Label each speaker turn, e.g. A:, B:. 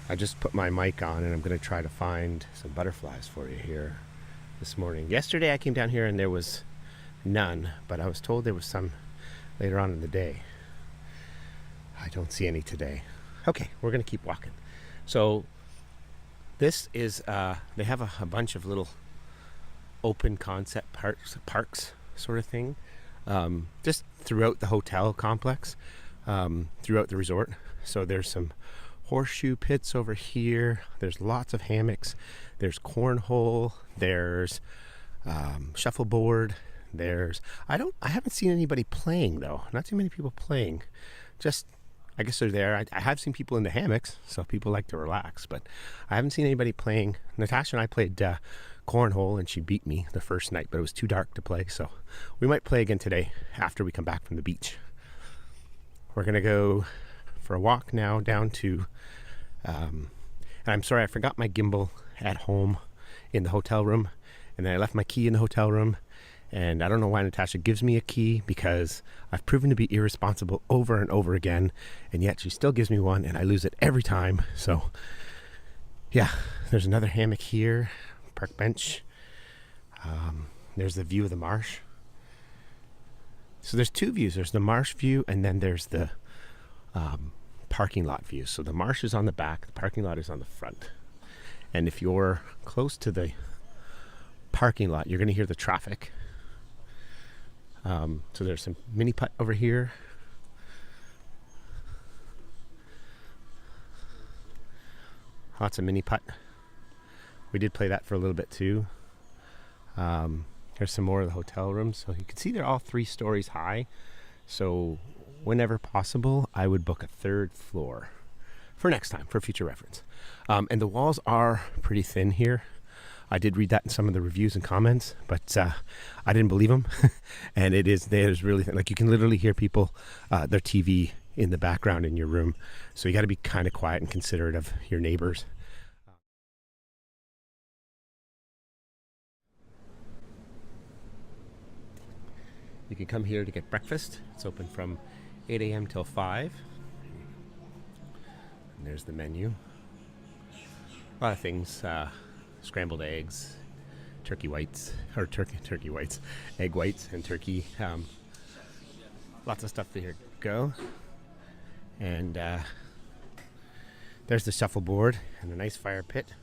A: I just put my mic on and I'm going to try to find some butterflies for you here this morning. Yesterday I came down here and there was none, but I was told there was some later on in the day. I don't see any today. Okay, we're going to keep walking. So this is, they have a bunch of little open concept parks sort of thing, just throughout the hotel complex, throughout the resort. So there's some horseshoe pits over here. There's lots of hammocks. There's cornhole. There's shuffleboard. I haven't seen anybody playing though. Not too many people playing. Just, I guess they're there. I have seen people in the hammocks, so people like to relax, but I haven't seen anybody playing. Natasha and I played cornhole and she beat me the first night, but it was too dark to play, so we might play again today after we come back from the beach. We're gonna go for a walk now down to and I'm sorry, I forgot my gimbal at home in the hotel room, and then I left my key in the hotel room, and I don't know why Natasha gives me a key, because I've proven to be irresponsible over and over again, and yet she still gives me one and I lose it every time. So yeah, there's another hammock here, park bench. There's the view of the marsh. So there's two views. There's the marsh view and then there's the parking lot view. So the marsh is on the back, the parking lot is on the front. And if you're close to the parking lot, you're going to hear the traffic. So there's some mini putt over here. Lots of mini putt. We did play that for a little bit too. There's some more of the hotel rooms. So you can see they're all 3 stories high. So whenever possible, I would book a 3rd floor for next time, for future reference. And the walls are pretty thin here. I did read that in some of the reviews and comments, but I didn't believe them. And there's really thin. Like, you can literally hear people, their TV in the background in your room. So you got to be kind of quiet and considerate of your neighbors. You can come here to get breakfast. It's open from 8 a.m. till 5. And there's the menu. A lot of things, scrambled eggs, turkey whites, egg whites and turkey. Lots of stuff to here go. And there's the shuffleboard and a nice fire pit.